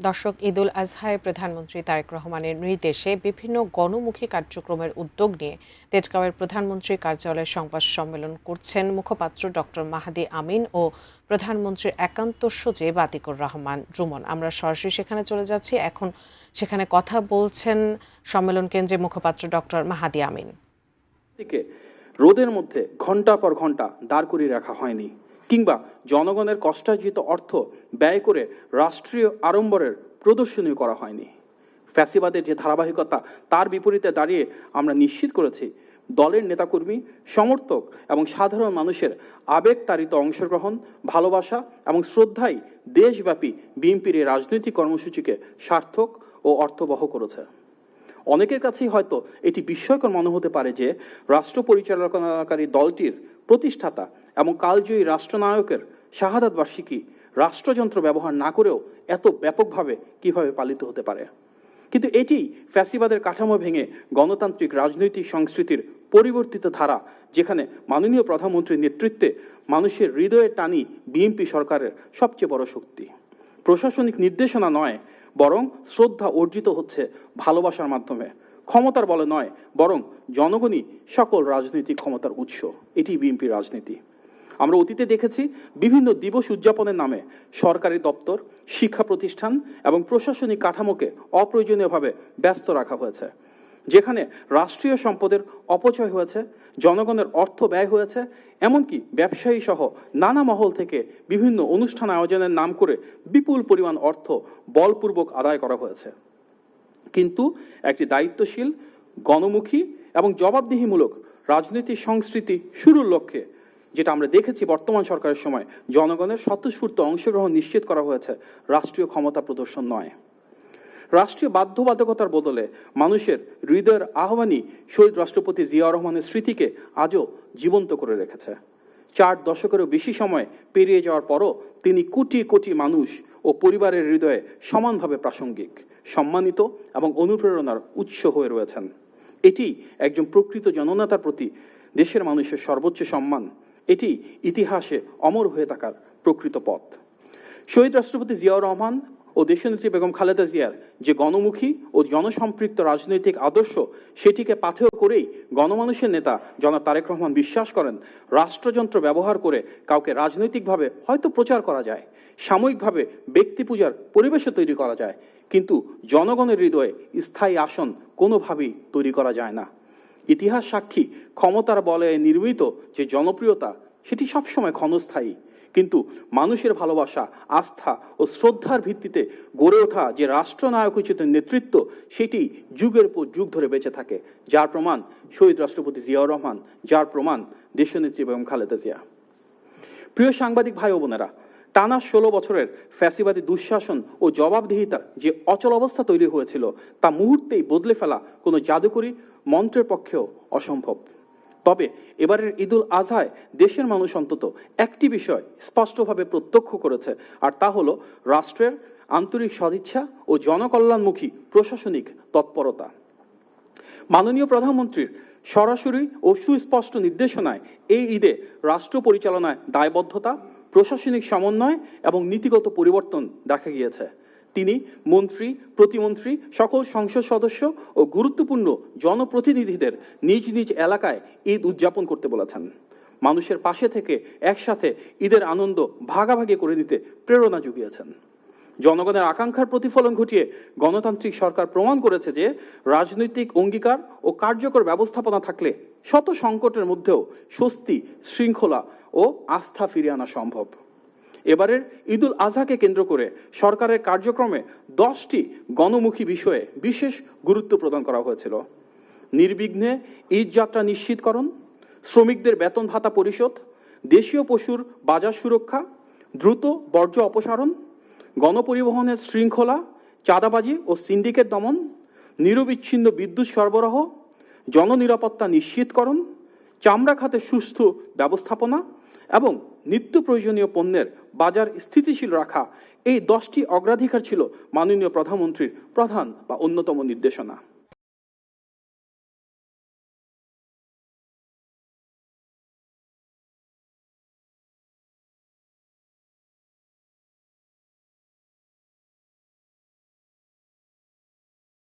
দর্শক, ঈদুল আজহায় প্রধানমন্ত্রী তারেক রহমানের নির্দেশে বিভিন্ন গণমুখী কার্যক্রমের উদ্যোগ নিয়ে তেজগাঁওয়ের প্রধানমন্ত্রীর কার্যালয়ে সংবাদ সম্মেলন করছেন মুখপাত্র ডক্টর মাহাদি আমিন ও প্রধানমন্ত্রীর একান্ত সচিব আতিকুর রহমান রুমন। আমরা সরাসরি সেখানে চলে যাচ্ছি। এখন সেখানে কথা বলছেন সম্মেলন কেন্দ্রে মুখপাত্র ডক্টর মাহাদি আমিন। রোদের মধ্যে ঘন্টার পর ঘন্টা দাঁড় করিয়ে রাখা হয়নি, কিংবা জনগণের কষ্টার্জিত অর্থ ব্যয় করে রাষ্ট্রীয় আড়ম্বরের প্রদর্শনী করা হয়নি। ফ্যাসিবাদের যে ধারাবাহিকতা, তার বিপরীতে দাঁড়িয়ে আমরা নিশ্চিত করেছি দলের নেতাকর্মী, সমর্থক এবং সাধারণ মানুষের আবেগতাড়িত অংশগ্রহণ, ভালোবাসা এবং শ্রদ্ধাই দেশব্যাপী বিএনপির এই রাজনৈতিক কর্মসূচিকে সার্থক ও অর্থবহ করেছে। অনেকের কাছেই হয়তো এটি বিস্ময়কর মনে হতে পারে যে রাষ্ট্র পরিচালনাকারী দলটির প্রতিষ্ঠাতা এবং কালজয়ী রাষ্ট্রনায়কের শাহাদাত বার্ষিকী রাষ্ট্রযন্ত্র ব্যবহার না করেও এত ব্যাপকভাবে কিভাবে পালিত হতে পারে। কিন্তু এটি ফ্যাসিবাদের কাঠামো ভেঙে গণতান্ত্রিক রাজনৈতিক সংস্কৃতির পরিবর্তিত ধারা, যেখানে মাননীয় প্রধানমন্ত্রীর নেতৃত্বে মানুষের হৃদয়ের টানি বিএনপি সরকারের সবচেয়ে বড় শক্তি। প্রশাসনিক নির্দেশনা নয়, বরং শ্রদ্ধা অর্জিত হচ্ছে ভালোবাসার মাধ্যমে। ক্ষমতার বলে নয়, বরং জনগণই সকল রাজনৈতিক ক্ষমতার উৎস। এটি বিএনপির রাজনীতি। আমরা অতীতে দেখেছি বিভিন্ন দিবস উদযাপনের নামে সরকারি দপ্তর, শিক্ষা প্রতিষ্ঠান এবং প্রশাসনিক কাঠামোকে অপ্রয়োজনীয়ভাবে ব্যস্ত রাখা হয়েছে, যেখানে রাষ্ট্রীয় সম্পদের অপচয় হয়েছে, জনগণের অর্থ ব্যয় হয়েছে, এমনকি ব্যবসায়ী সহ নানা মহল থেকে বিভিন্ন অনুষ্ঠান আয়োজনের নাম করে বিপুল পরিমাণ অর্থ বলপূর্বক আদায় করা হয়েছে। কিন্তু একটি দায়িত্বশীল, গণমুখী এবং জবাবদিহিমূলক রাজনৈতিক সংস্কৃতি শুরুর লক্ষ্যে, যেটা আমরা দেখেছি বর্তমান সরকারের সময়, জনগণের স্বতঃস্ফূর্ত অংশগ্রহণ নিশ্চিত করা হয়েছে, রাষ্ট্রীয় ক্ষমতা প্রদর্শন নয়। রাষ্ট্রীয় বাধ্যবাধকতার বদলে মানুষের হৃদয়ের আহ্বানই শহীদ রাষ্ট্রপতি জিয়াউর রহমানের স্মৃতিকে আজও জীবন্ত করে রেখেছে। 4 দশকেরও বেশি সময় পেরিয়ে যাওয়ার পরও তিনি কোটি কোটি মানুষ ও পরিবারের হৃদয়ে সমানভাবে প্রাসঙ্গিক, সম্মানিত এবং অনুপ্রেরণার উৎস হয়ে রয়েছেন। এটি একজন প্রকৃত জননেতার প্রতি দেশের মানুষের সর্বোচ্চ সম্মান। এটি ইতিহাসে অমর হয়ে থাকার প্রকৃত পথ। শহীদ রাষ্ট্রপতি জিয়াউর রহমান ও দেশনেত্রী বেগম খালেদা জিয়ার যে গণমুখী ও জনসম্পৃক্ত রাজনৈতিক আদর্শ, সেটিকে পাথেয় করেই গণমানুষের নেতা জনাব তারেক রহমান বিশ্বাস করেন, রাষ্ট্রযন্ত্র ব্যবহার করে কাউকে রাজনৈতিকভাবে হয়তো প্রচার করা যায়, সাময়িকভাবে ব্যক্তি পূজার পরিবেশও তৈরি করা যায়, কিন্তু জনগণের হৃদয়ে স্থায়ী আসন কোনোভাবেই তৈরি করা যায় না। ইতিহাস সাক্ষী, ক্ষমতার বলে নির্মিত যে জনপ্রিয়তা, সেটি সবসময় ক্ষণস্থায়ী, কিন্তু মানুষের ভালোবাসা, আস্থা ও শ্রদ্ধার ভিত্তিতে গড়ে ওঠা যে রাষ্ট্রনায়কোচিত নেতৃত্ব, সেটি যুগের পর যুগ ধরে বেঁচে থাকে, যার প্রমাণ শহীদ রাষ্ট্রপতি জিয়াউর রহমান, যার প্রমাণ দেশনেত্রী বেগম খালেদা জিয়া। প্রিয় সাংবাদিক ভাই ও বোনেরা, টানা 16 বছরের ফ্যাসিবাদী দুঃশাসন ও জবাবদিহিতার যে অচল অবস্থা তৈরি হয়েছিল, তা মুহূর্তেই বদলে ফেলা কোনো জাদুকরী মন্ত্রের পক্ষেও অসম্ভব। তবে এবারের ঈদুল আজহায় দেশের মানুষ অন্তত একটি বিষয় স্পষ্টভাবে প্রত্যক্ষ করেছে, আর তা হলো রাষ্ট্রের আন্তরিক সদিচ্ছা ও জনকল্যাণমুখী প্রশাসনিক তৎপরতা। মাননীয় প্রধানমন্ত্রীর সরাসরি ও সুস্পষ্ট নির্দেশনায় এই ঈদে রাষ্ট্র পরিচালনায় দায়বদ্ধতা, প্রশাসনিক সমন্বয় এবং নীতিগত পরিবর্তন দেখা গিয়েছে। তিনি মন্ত্রী, প্রতিমন্ত্রী, সকল সংসদ সদস্য ও গুরুত্বপূর্ণ জনপ্রতিনিধিদের নিজ নিজ এলাকায় ঈদ উদযাপন করতে বলেছেন। মানুষের পাশে থেকে একসাথে ঈদের আনন্দ ভাগাভাগি করে নিতে প্রেরণা জুগিয়েছেন। জনগণের আকাঙ্ক্ষার প্রতিফলন ঘটিয়ে গণতান্ত্রিক সরকার প্রমাণ করেছে যে রাজনৈতিক অঙ্গীকার ও কার্যকর ব্যবস্থাপনা থাকলে শত সংকটের মধ্যেও স্বস্তি, শৃঙ্খলা ও আস্থা ফিরিয়ে আনা সম্ভব। এবারের ঈদুল আজহাকে কেন্দ্র করে সরকারের কার্যক্রমে 10টি গণমুখী বিষয়ে বিশেষ গুরুত্ব প্রদান করা হয়েছিল। নির্বিঘ্নে ঈদ যাত্রা নিশ্চিতকরণ, শ্রমিকদের বেতন ভাতা পরিশোধ, দেশীয় পশুর বাজার সুরক্ষা, দ্রুত বর্জ্য অপসারণ, গণপরিবহনের শৃঙ্খলা, চাঁদাবাজি ও সিন্ডিকেট দমন, নিরবিচ্ছিন্ন বিদ্যুৎ সরবরাহ, জননিরাপত্তা নিশ্চিতকরণ, চামড়া খাতে সুস্থ ব্যবস্থাপনা এবং নিত্য প্রয়োজনীয় পণ্যের বাজার স্থিতিশীল রাখা, এই 10টি অগ্রাধিকার ছিল মাননীয় প্রধানমন্ত্রীর প্রধান বা অন্যতম নির্দেশনা।